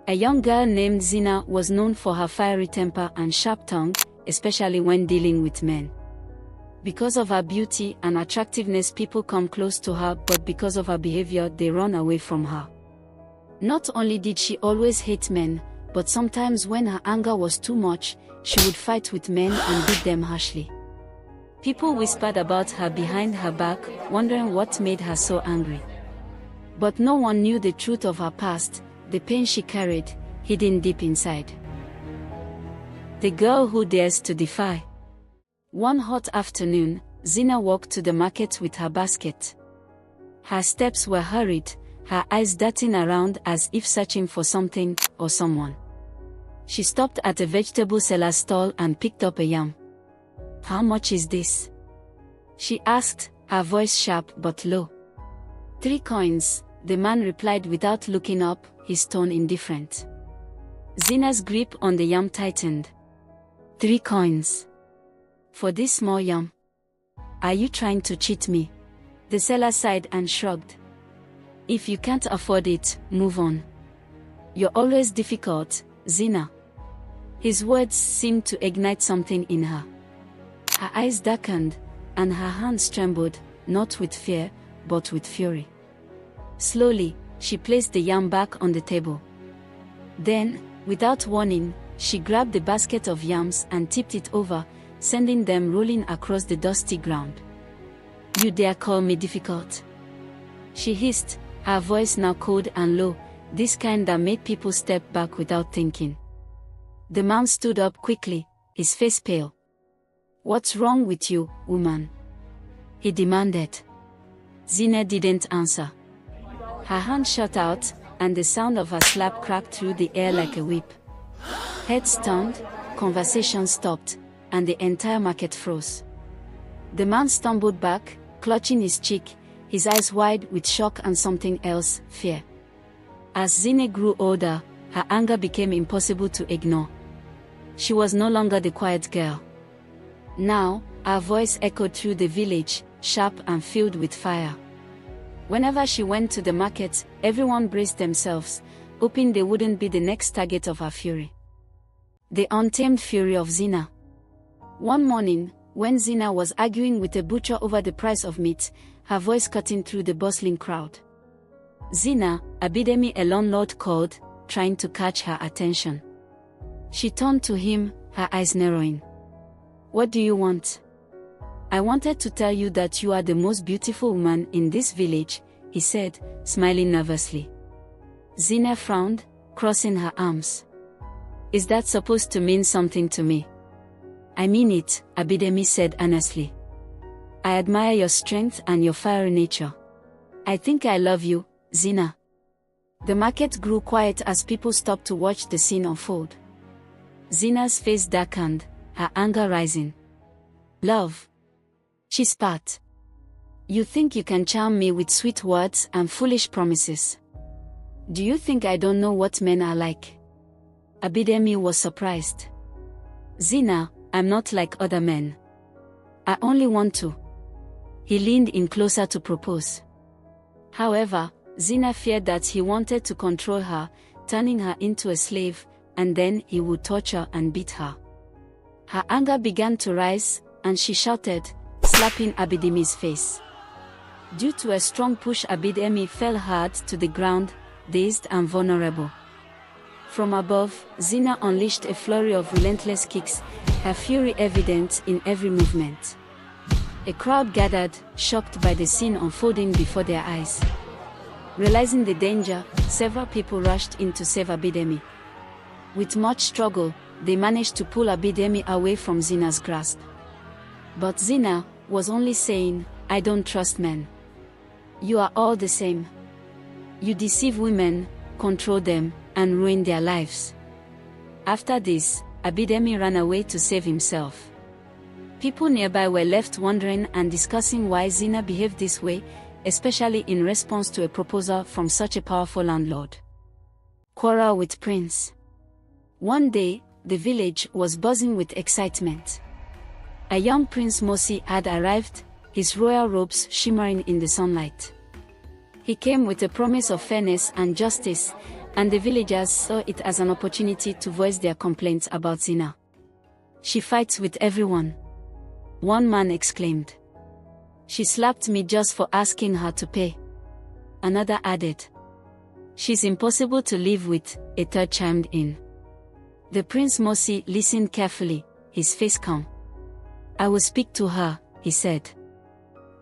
A young girl named Zena was known for her fiery temper and sharp tongue, especially when dealing with men. Because of her beauty and attractiveness, people come close to her, but because of her behavior, they run away from her. Not only did she always hate men, but sometimes when her anger was too much, she would fight with men and beat them harshly. People whispered about her behind her back, wondering what made her so angry. But no one knew the truth of her past, the pain she carried, hidden deep inside. The girl who dares to defy. One hot afternoon, Zena walked to the market with her basket. Her steps were hurried, her eyes darting around as if searching for something or someone. She stopped at a vegetable seller's stall and picked up a yam. "How much is this?" she asked, her voice sharp but low. "3 coins, the man replied without looking up, his tone indifferent. Zena's grip on the yam tightened. 3 coins? For this small yam? Are you trying to cheat me?" The seller sighed and shrugged. "If you can't afford it, move on. You're always difficult, Zena." His words seemed to ignite something in her. Her eyes darkened, and her hands trembled, not with fear, but with fury. Slowly, she placed the yam back on the table. Then, without warning, she grabbed the basket of yams and tipped it over, sending them rolling across the dusty ground. "You dare call me difficult?" she hissed, her voice now cold and low, this kind that made people step back without thinking. The man stood up quickly, his face pale. "What's wrong with you, woman?" he demanded. Zena didn't answer. Her hand shot out, and the sound of her slap cracked through the air like a whip. Heads turned, conversation stopped, and the entire market froze. The man stumbled back, clutching his cheek, his eyes wide with shock and something else, fear. As Zena grew older, her anger became impossible to ignore. She was no longer the quiet girl. Now, her voice echoed through the village, sharp and filled with fire. Whenever she went to the market, everyone braced themselves, hoping they wouldn't be the next target of her fury. The untamed fury of Zena. One morning, when Zena was arguing with a butcher over the price of meat, her voice cutting through the bustling crowd. "Zena," Abidemi, a landlord called, trying to catch her attention. She turned to him, her eyes narrowing. "What do you want?" "I wanted to tell you that you are the most beautiful woman in this village," he said, smiling nervously. Zena frowned, crossing her arms. "Is that supposed to mean something to me?" "I mean it," Abidemi said earnestly. "I admire your strength and your fiery nature. I think I love you, Zena." The market grew quiet as people stopped to watch the scene unfold. Zena's face darkened, her anger rising. "Love?" she spat. "You think you can charm me with sweet words and foolish promises? Do you think I don't know what men are like?" Abidemi was surprised. "Zena, I'm not like other men. I only want to." He leaned in closer to propose. However, Zena feared that he wanted to control her, turning her into a slave, and then he would torture and beat her. Her anger began to rise, and she shouted, slapping Abidemi's face. Due to a strong push, Abidemi fell hard to the ground, dazed and vulnerable. From above, Zena unleashed a flurry of relentless kicks, her fury evident in every movement. A crowd gathered, shocked by the scene unfolding before their eyes. Realizing the danger, several people rushed in to save Abidemi. With much struggle, they managed to pull Abidemi away from Zena's grasp. But Zena was only saying, "I don't trust men. You are all the same. You deceive women, control them, and ruin their lives." After this, Abidemi ran away to save himself. People nearby were left wondering and discussing why Zena behaved this way, especially in response to a proposal from such a powerful landlord. Quarrel with Prince. One day, the village was buzzing with excitement. A young Prince Mosi had arrived, his royal robes shimmering in the sunlight. He came with a promise of fairness and justice, and the villagers saw it as an opportunity to voice their complaints about Zena. "She fights with everyone," one man exclaimed. "She slapped me just for asking her to pay," another added. "She's impossible to live with," a third chimed in. The Prince Mosi listened carefully, his face calm. "I will speak to her," he said.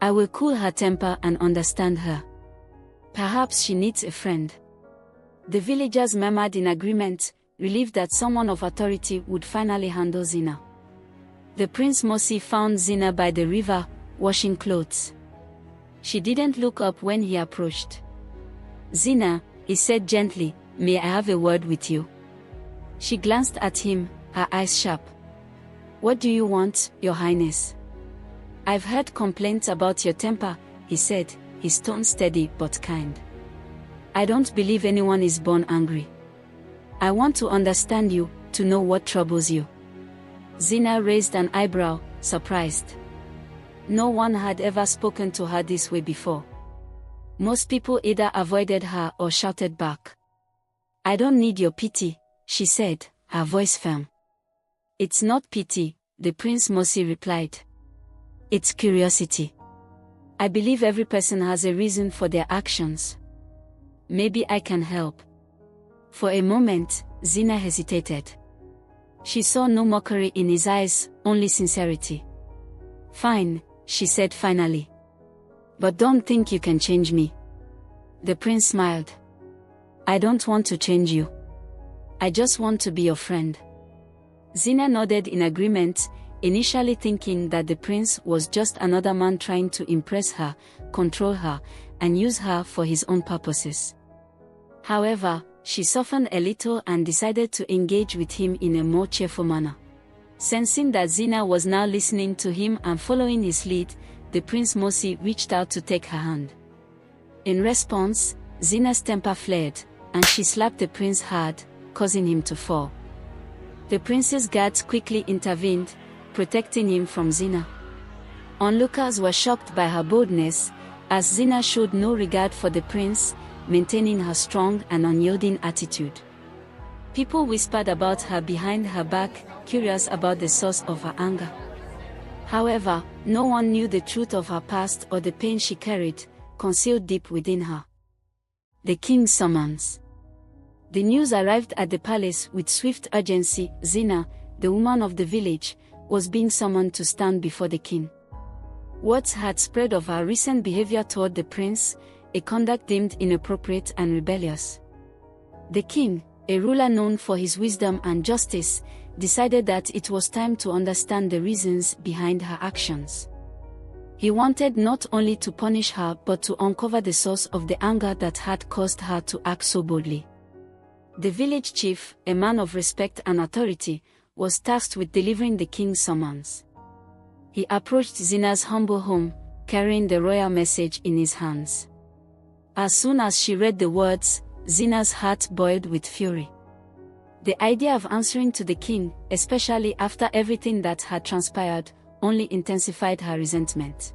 "I will cool her temper and understand her. Perhaps she needs a friend." The villagers murmured in agreement, relieved that someone of authority would finally handle Zena. The Prince Mosi found Zena by the river, washing clothes. She didn't look up when he approached. "Zena," he said gently, "may I have a word with you?" She glanced at him, her eyes sharp. "What do you want, Your Highness?" "I've heard complaints about your temper," he said, his tone steady but kind. "I don't believe anyone is born angry. I want to understand you, to know what troubles you." Zena raised an eyebrow, surprised. No one had ever spoken to her this way before. Most people either avoided her or shouted back. "I don't need your pity," she said, her voice firm. "It's not pity," the Prince Mosi replied. "It's curiosity. I believe every person has a reason for their actions. Maybe I can help." For a moment, Zena hesitated. She saw no mockery in his eyes, only sincerity. "Fine," she said finally. "But don't think you can change me." The prince smiled. "I don't want to change you. I just want to be your friend." Zena nodded in agreement, initially thinking that the prince was just another man trying to impress her, control her, and use her for his own purposes. However, she softened a little and decided to engage with him in a more cheerful manner. Sensing that Zena was now listening to him and following his lead, the Prince Mosi reached out to take her hand. In response, Zena's temper flared, and she slapped the prince hard, causing him to fall. The prince's guards quickly intervened, protecting him from Zena. Onlookers were shocked by her boldness, as Zena showed no regard for the prince, maintaining her strong and unyielding attitude. People whispered about her behind her back, curious about the source of her anger. However, no one knew the truth of her past or the pain she carried, concealed deep within her. The king's summons. The news arrived at the palace with swift urgency. Zena, the woman of the village, was being summoned to stand before the king. Words had spread of her recent behavior toward the prince, a conduct deemed inappropriate and rebellious. The king, a ruler known for his wisdom and justice, decided that it was time to understand the reasons behind her actions. He wanted not only to punish her but to uncover the source of the anger that had caused her to act so boldly. The village chief, a man of respect and authority, was tasked with delivering the king's summons. He approached Zena's humble home, carrying the royal message in his hands. As soon as she read the words, Zena's heart boiled with fury. The idea of answering to the king, especially after everything that had transpired, only intensified her resentment.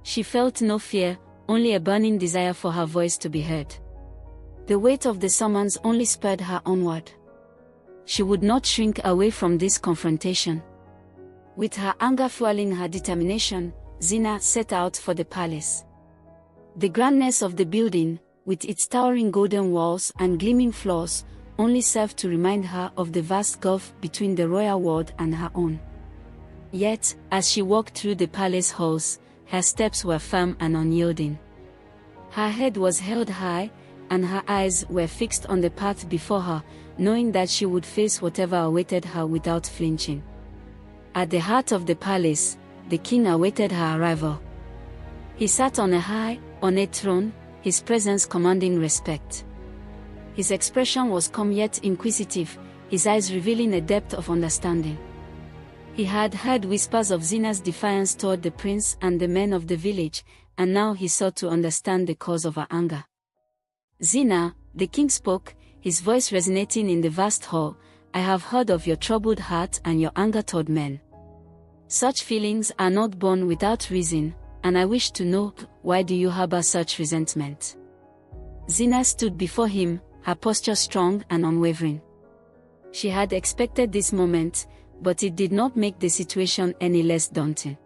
She felt no fear, only a burning desire for her voice to be heard. The weight of the summons only spurred her onward. She would not shrink away from this confrontation. With her anger fueling her determination, Zena set out for the palace. The grandness of the building, with its towering golden walls and gleaming floors, only served to remind her of the vast gulf between the royal world and her own. Yet, as she walked through the palace halls, her steps were firm and unyielding. Her head was held high, and her eyes were fixed on the path before her, knowing that she would face whatever awaited her without flinching. At the heart of the palace, the king awaited her arrival. He sat on a high, ornate throne, his presence commanding respect. His expression was calm yet inquisitive, his eyes revealing a depth of understanding. He had heard whispers of Zena's defiance toward the prince and the men of the village, and now he sought to understand the cause of her anger. "Zena," the king spoke, his voice resonating in the vast hall, "I have heard of your troubled heart and your anger toward men. Such feelings are not born without reason, and I wish to know, why do you harbor such resentment?" Zena stood before him, her posture strong and unwavering. She had expected this moment, but it did not make the situation any less daunting.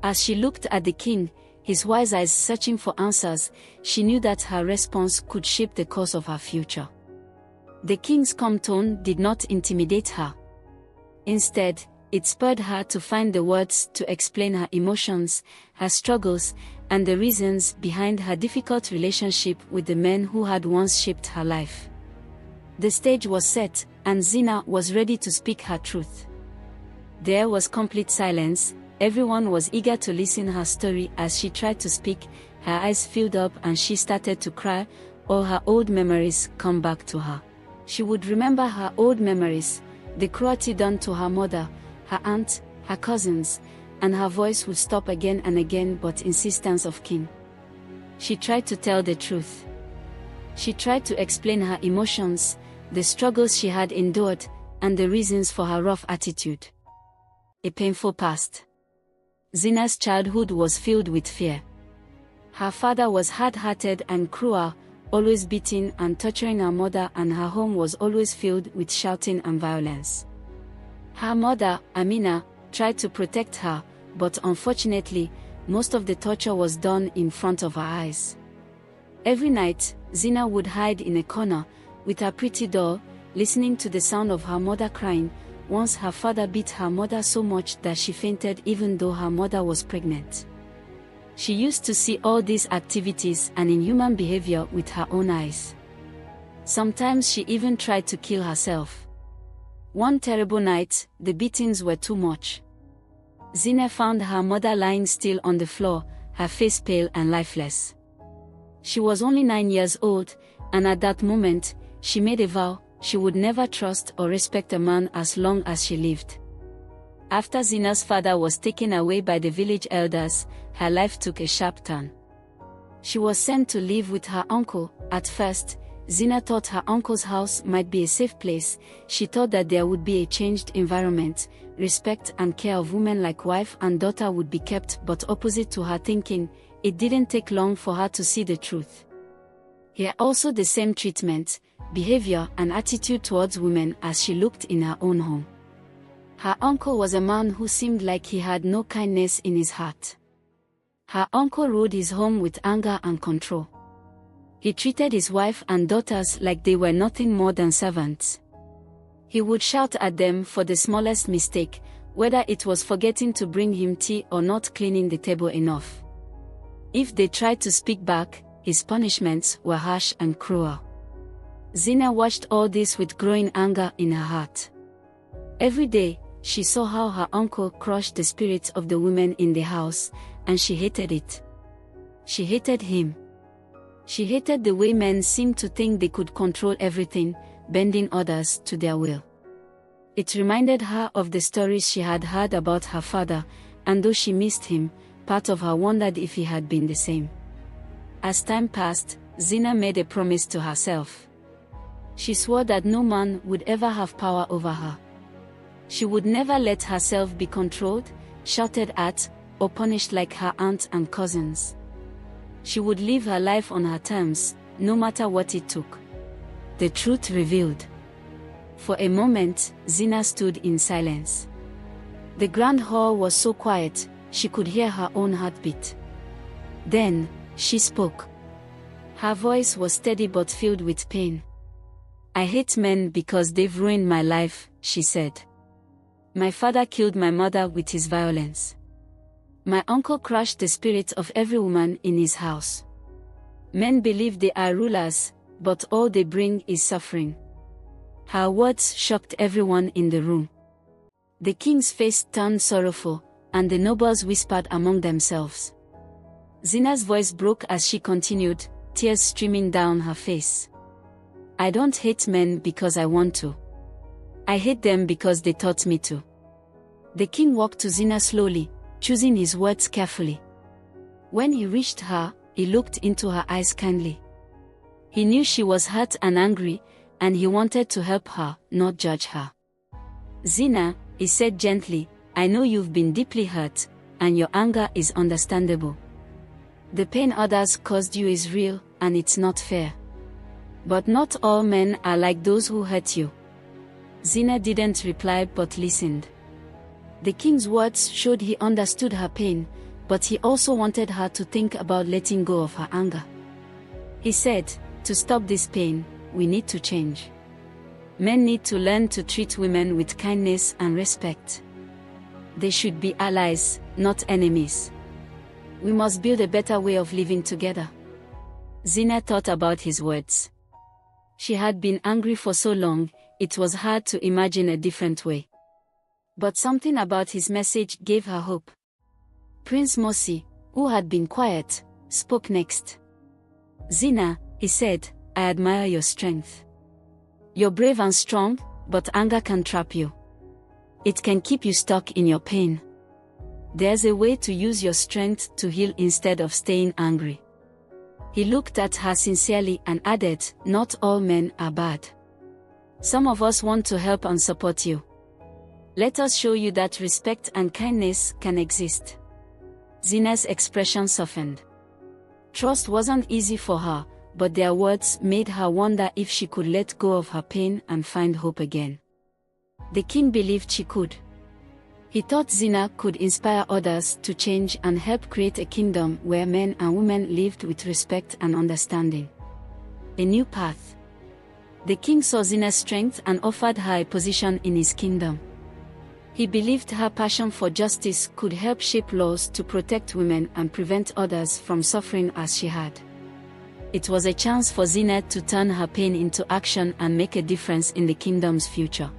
As she looked at the king, his wise eyes searching for answers, she knew that her response could shape the course of her future. The king's calm tone did not intimidate her. Instead, it spurred her to find the words to explain her emotions, her struggles, and the reasons behind her difficult relationship with the men who had once shaped her life. The stage was set, and Zena was ready to speak her truth. There was complete silence. Everyone was eager to listen her story. As she tried to speak, her eyes filled up and she started to cry. All her old memories come back to her. She would remember her old memories, the cruelty done to her mother, her aunt, her cousins, and her voice would stop again and again, but insistence of king. She tried to tell the truth. She tried to explain her emotions, the struggles she had endured, and the reasons for her rough attitude. A painful past. Zena's childhood was filled with fear. Her father was hard-hearted and cruel, always beating and torturing her mother, and her home was always filled with shouting and violence. Her mother, Amina, tried to protect her, but unfortunately, most of the torture was done in front of her eyes. Every night, Zena would hide in a corner, with her pretty doll, listening to the sound of her mother crying. Once her father beat her mother so much that she fainted even though her mother was pregnant. She used to see all these activities and inhuman behavior with her own eyes. Sometimes she even tried to kill herself. One terrible night, the beatings were too much. Zena found her mother lying still on the floor, her face pale and lifeless. She was only 9 years old, and at that moment, she made a vow: she would never trust or respect a man as long as she lived. After Zena's father was taken away by the village elders, her life took a sharp turn. She was sent to live with her uncle. At first, Zena thought her uncle's house might be a safe place. She thought that there would be a changed environment, respect and care of women like wife and daughter would be kept, but opposite to her thinking, it didn't take long for her to see the truth. Here also the same treatment, behavior and attitude towards women as she looked in her own home. Her uncle was a man who seemed like he had no kindness in his heart. Her uncle ruled his home with anger and control. He treated his wife and daughters like they were nothing more than servants. He would shout at them for the smallest mistake, whether it was forgetting to bring him tea or not cleaning the table enough. If they tried to speak back, his punishments were harsh and cruel. Zena watched all this with growing anger in her heart. Every day, she saw how her uncle crushed the spirits of the women in the house, and she hated it. She hated him. She hated the way men seemed to think they could control everything, bending others to their will. It reminded her of the stories she had heard about her father, and though she missed him, part of her wondered if he had been the same. As time passed, Zena made a promise to herself. She swore that no man would ever have power over her. She would never let herself be controlled, shouted at, or punished like her aunt and cousins. She would live her life on her terms, no matter what it took. The truth revealed. For a moment, Zena stood in silence. The grand hall was so quiet, she could hear her own heartbeat. Then, she spoke. Her voice was steady but filled with pain. "I hate men because they've ruined my life," she said. "My father killed my mother with his violence. My uncle crushed the spirit of every woman in his house. Men believe they are rulers, but all they bring is suffering." Her words shocked everyone in the room. The king's face turned sorrowful, and the nobles whispered among themselves. Zena's voice broke as she continued, tears streaming down her face. "I don't hate men because I want to. I hate them because they taught me to." The king walked to Zena slowly, choosing his words carefully. When he reached her, he looked into her eyes kindly. He knew she was hurt and angry, and he wanted to help her, not judge her. "Zena," he said gently, "I know you've been deeply hurt, and your anger is understandable. The pain others caused you is real, and it's not fair. But not all men are like those who hurt you. Zena didn't reply but listened. The king's words showed he understood her pain, but he also wanted her to think about letting go of her anger. He said, "To stop this pain, we need to change. Men need to learn to treat women with kindness and respect. They should be allies, not enemies. We must build a better way of living together." Zena thought about his words. She had been angry for so long, it was hard to imagine a different way. But something about his message gave her hope. Prince Mosi, who had been quiet, spoke next. "Zena," he said, "I admire your strength. You're brave and strong, but anger can trap you. It can keep you stuck in your pain. There's a way to use your strength to heal instead of staying angry." He looked at her sincerely and added, "Not all men are bad. Some of us want to help and support you. Let us show you that respect and kindness can exist." Zena's expression softened. Trust wasn't easy for her, but their words made her wonder if she could let go of her pain and find hope again. The king believed she could. He thought Zena could inspire others to change and help create a kingdom where men and women lived with respect and understanding. A new path. The king saw Zena's strength and offered her a position in his kingdom. He believed her passion for justice could help shape laws to protect women and prevent others from suffering as she had. It was a chance for Zena to turn her pain into action and make a difference in the kingdom's future.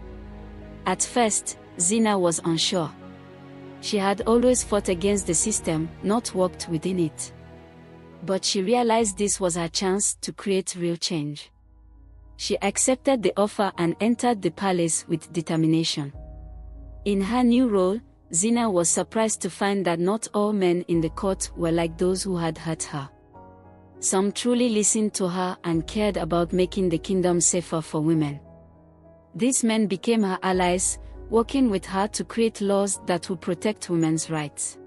At first, Zena was unsure. She had always fought against the system, not walked within it. But she realized this was her chance to create real change. She accepted the offer and entered the palace with determination. In her new role, Zena was surprised to find that not all men in the court were like those who had hurt her. Some truly listened to her and cared about making the kingdom safer for women. These men became her allies, working with her to create laws that would protect women's rights.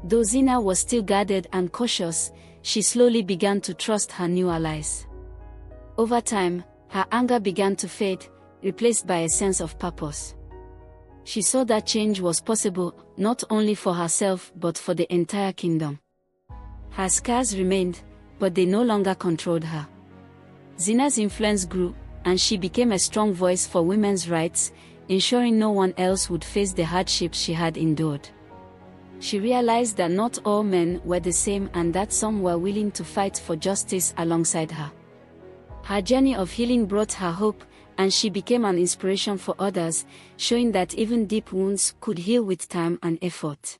Though Zena was still guarded and cautious, she slowly began to trust her new allies. Over time, her anger began to fade, replaced by a sense of purpose. She saw that change was possible, not only for herself but for the entire kingdom. Her scars remained, but they no longer controlled her. Zena's influence grew, and she became a strong voice for women's rights, ensuring no one else would face the hardships she had endured. She realized that not all men were the same and that some were willing to fight for justice alongside her. Her journey of healing brought her hope, and she became an inspiration for others, showing that even deep wounds could heal with time and effort.